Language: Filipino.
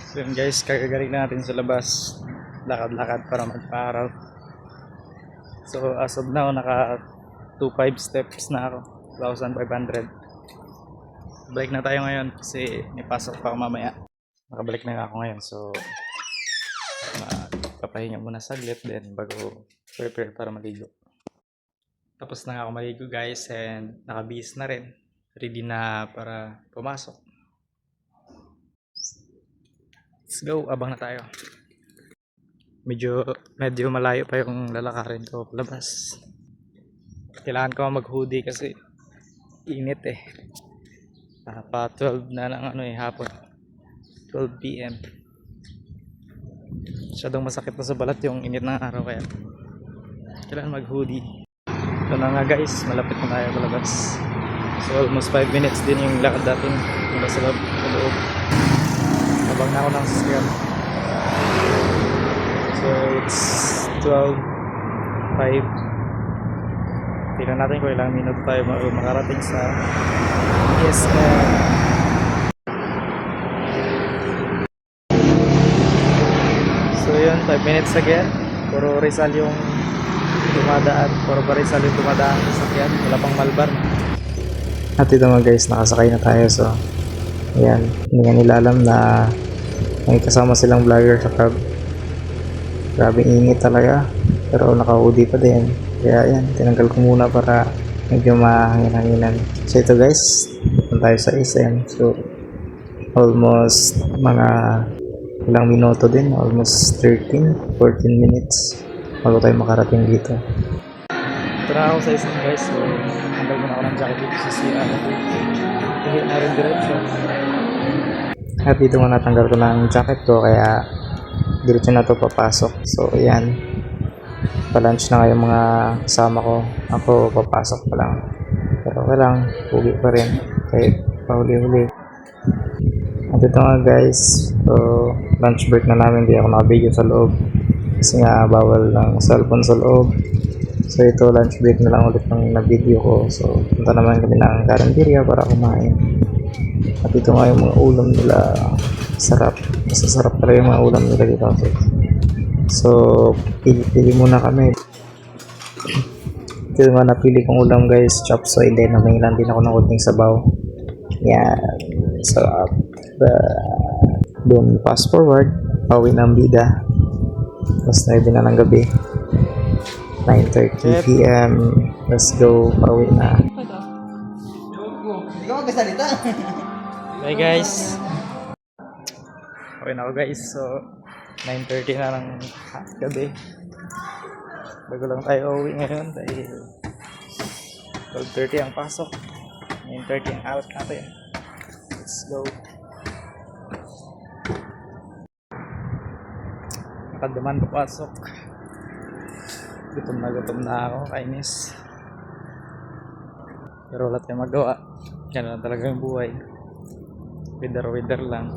So yun guys, kagagaling natin sa labas. Lakad-lakad para magpa-araw. So as of now, naka 2.5 steps na ako. 1,500. Balik na tayo ngayon kasi may pasok pa ako mamaya. Nakabalik na ako ngayon. So papahinga muna saglit din bago prepare para maligo. Tapos na ako maligo guys and nakabihis na rin. Ready na para pumasok. Let's go, abang na tayo. Medyo malayo pa yung lalakarin ko labas. Kailangan ko mag-hoodie kasi init eh. Pa 12 na lang hapon. 12 PM. Masyadong masakit na sa balat yung init ng araw kaya kailangan mag-hoodie. Ito na nga guys, malapit na tayo palabas. So almost 5 minutes din yung lakad natin mula sa loob. Abang na ako ng sasakyan. So it's 12:05. Tingnan natin kung ilang minuto tayo makarating sa SM. So yun, 5 minutes again. Puro Rizal yung dumadaan. Puro pa Rizal yung dumadaan sa sasakyan. Wala pang Malbar. At ito mga guys, nakasakay na tayo. So ayan, hindi nga nila alam na may kasama silang vlogger sa cab. Grabe init talaga, pero naka-hoodie pa din. Kaya yan, tinanggal ko muna para medyo mahangin-hanginan. So ito guys, punta tayo sa SM. So almost mga ilang minuto din, almost 13-14 minutes bago tayo makarating dito. Ito na ako sa SM guys. So tanggal muna ako ng jacket dito sa CR. Hindi na rin diretso. At dito nga natanggal ko ng jacket ko kaya diretso na to papasok. So ayan, pa-lunch na ngayong mga kasama ko. Ako papasok pa lang, pero okay lang, pugi pa rin kahit pahuli-huli. At ito nga guys, so lunch break na namin. Di ako naka-video sa loob kasi nga bawal ng cellphone sa loob. So ito, lunch break na lang ulit ng na-video ko. So punta naman kami ng karinderya para kumain. At ito nga yung mga ulam nila, sarap. Masasarap pala yung mga ulam nila dito. So pili muna kami. Ito nga napili kong ulam guys, chop suey din. Namahilan din ako ng kunting sabaw. Yan, sarap. Then fast forward, pauwi ng bida. Tapos 9 na ng gabi, 9:30 PM. Let's go, pauwi na. Bye guys. Okay na ako guys. So 9:30 na ng gabi. Bago lang tayo uwi ngayon dahil 12:30 ang pasok, 9:30 ang out natin. Let's go. Nakadaman papasok. Gutom na ako, kainis. Pero wala tayong magawa. Yan lang talaga yung buhay. Wither lang.